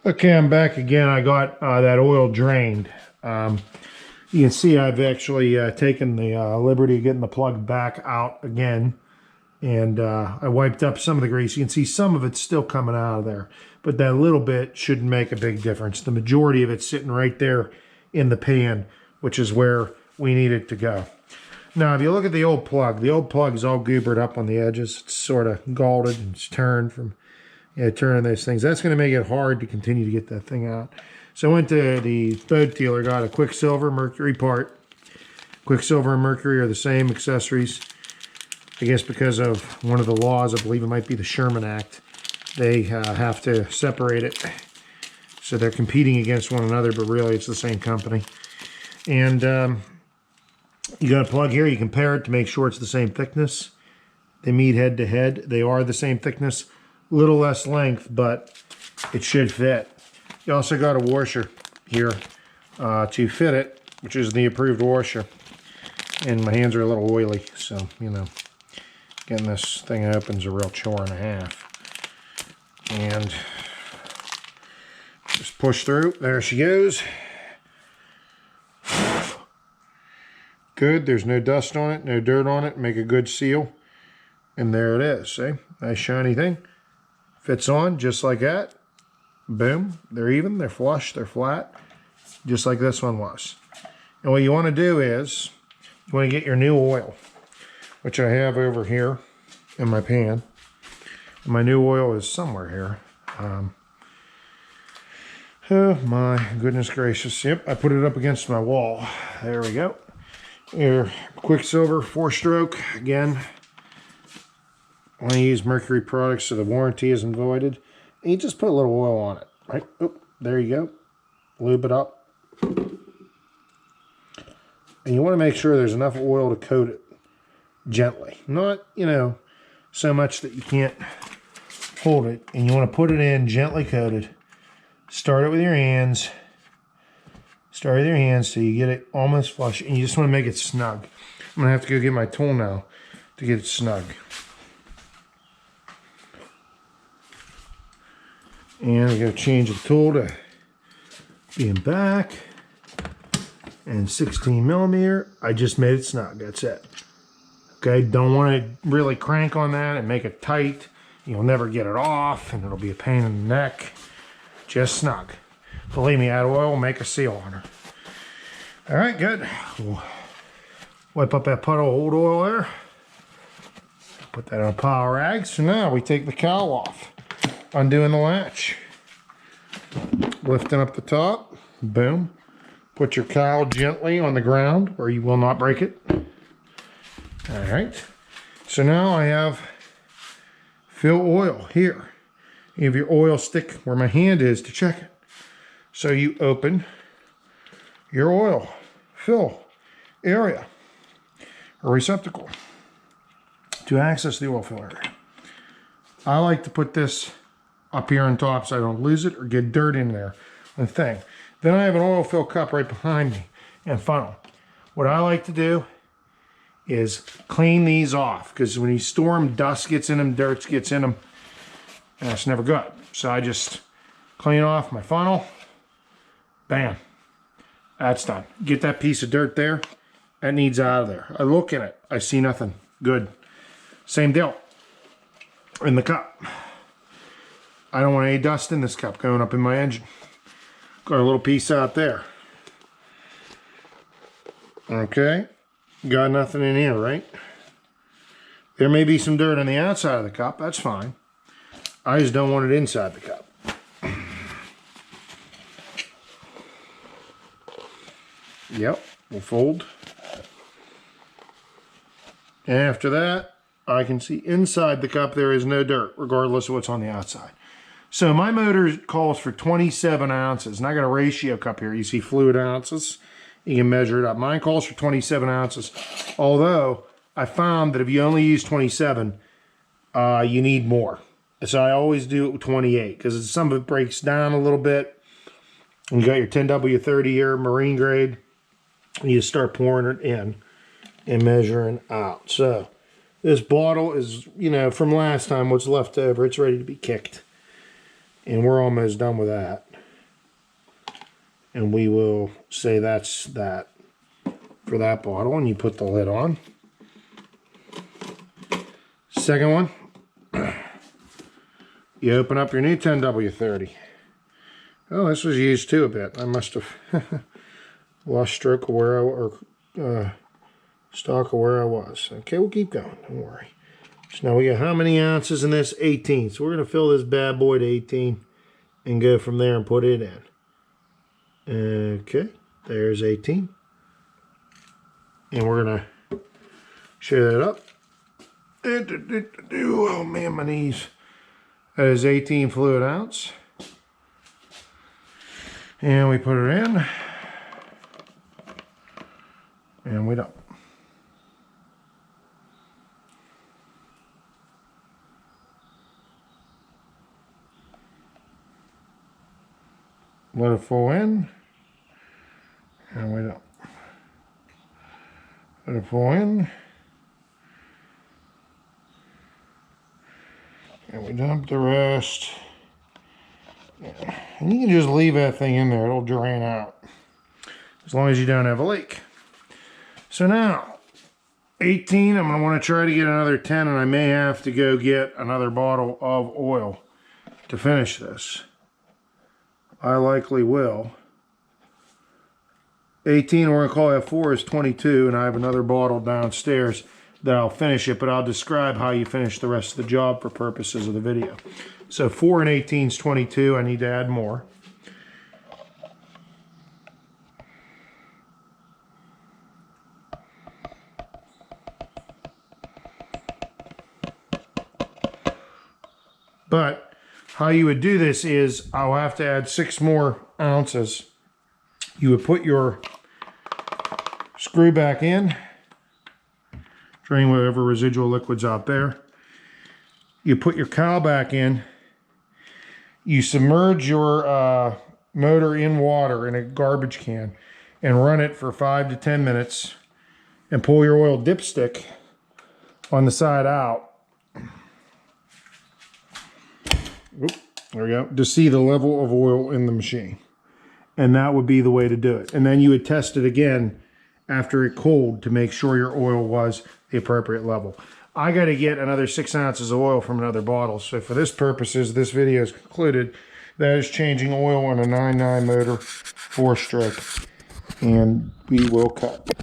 Okay, I'm back again. I got that oil drained. You can see I've actually taken the liberty of getting the plug back out again. And I wiped up some of the grease. You can see some of it's still coming out of there. But that little bit shouldn't make a big difference. The majority of it's sitting right there in the pan, which is where we need it to go. Now, if you look at the old plug is all goobered up on the edges. It's sort of galled and it's turned from turning those things. That's going to make it hard to continue to get that thing out. So I went to the boat dealer, got a Quicksilver Mercury part. Quicksilver and Mercury are the same accessories. I guess because of one of the laws, I believe it might be the Sherman Act, they have to separate it. So they're competing against one another, but really it's the same company. And you got a plug here. You compare it to make sure it's the same thickness. They meet head to head. They are the same thickness. A little less length, but it should fit. You also got a washer here to fit it, which is the approved washer. And my hands are a little oily, so, you know, getting this thing open is a real chore and a half. And just push through. There she goes. Good. There's no dust on it, no dirt on it. Make a good seal. And there it is. See? Nice shiny thing. Fits on just like that. Boom. They're even, they're flush, they're flat. Just like this one was. And what you want to do is, you want to get your new oil, which I have over here in my pan. And my new oil is somewhere here. Oh my goodness gracious. Yep, I put it up against my wall. There we go. Your Quicksilver 4-stroke. Again, I want to use Mercury products so the warranty isn't voided. And you just put a little oil on it, right? Oop, there you go. Lube it up. And you want to make sure there's enough oil to coat it gently. Not, you know, so much that you can't hold it. And you want to put it in gently coated. Start it with your hands. Start with your hands so you get it almost flush. And you just want to make it snug. I'm going to have to go get my tool now to get it snug. And we're going to change the tool to being back. And 16 millimeter. I just made it snug. That's it. Okay, don't want to really crank on that and make it tight. You'll never get it off and it'll be a pain in the neck. Just snug. Believe me, add oil will make a seal on her. All right, good. We'll wipe up that puddle of old oil there. Put that on a pile of rags. So now we take the cowl off. Undoing the latch. Lifting up the top. Boom. Put your cowl gently on the ground where you will not break it. All right. So now I have fill oil here. You have your oil stick where my hand is to check it. So you open your oil fill area or receptacle to access the oil fill area. I like to put this up here on top so I don't lose it or get dirt in there. The thing. Then I have an oil fill cup right behind me and funnel. What I like to do is clean these off because when you store them, dust gets in them, dirt gets in them, and that's never good. So I just clean off my funnel. Bam. That's done. Get that piece of dirt there. That needs out of there. I look in it. I see nothing. Good. Same deal. In the cup. I don't want any dust in this cup going up in my engine. Got a little piece out there. Okay. Got nothing in here, right? There may be some dirt on the outside of the cup. That's fine. I just don't want it inside the cup. Yep. We'll fold. And after that, I can see inside the cup there is no dirt, regardless of what's on the outside. So my motor calls for 27 ounces. And I got a ratio cup here. You see fluid ounces. You can measure it up. Mine calls for 27 ounces. Although, I found that if you only use 27, you need more. So I always do it with 28. Because some of it breaks down a little bit. And you got your 10W30 here, marine grade. And you start pouring it in and measuring out. So, this bottle is, you know, from last time, what's left over. It's ready to be kicked. And we're almost done with that. And we will say that's that for that bottle, and you put the lid on. Second one, you open up your new 10W30. Oh, this was used too a bit. I must have lost stroke of where stock of where I was. Okay, we'll keep going, don't worry. So now we got how many ounces in this? 18. So we're gonna fill this bad boy to 18 and go from there and put it in. Okay, there's 18. And we're gonna share that up. Oh man, my knees. That is 18 fluid ounce. And we put it in. And we dump. Let it flow in. And we dump. Let it flow in. And we dump the rest. And you can just leave that thing in there. It'll drain out. As long as you don't have a leak. So now, 18, I'm going to want to try to get another 10, and I may have to go get another bottle of oil to finish this. I likely will. 18, we're going to call that 4 is 22, and I have another bottle downstairs that I'll finish it, but I'll describe how you finish the rest of the job for purposes of the video. So 4 and 18 is 22. I need to add more. But how you would do this is I'll have to add 6 more ounces. You would put your screw back in, drain whatever residual liquid's out there. You put your cowl back in. You submerge your motor in water in a garbage can and run it for 5 to 10 minutes and pull your oil dipstick on the side out. Oop, there we go. To see the level of oil in the machine. And that would be the way to do it. And then you would test it again after it cooled to make sure your oil was the appropriate level. I got to get another 6 ounces of oil from another bottle. So for this purposes, this video is concluded. That is changing oil on a 9.9 motor, 4-stroke. And we will cut.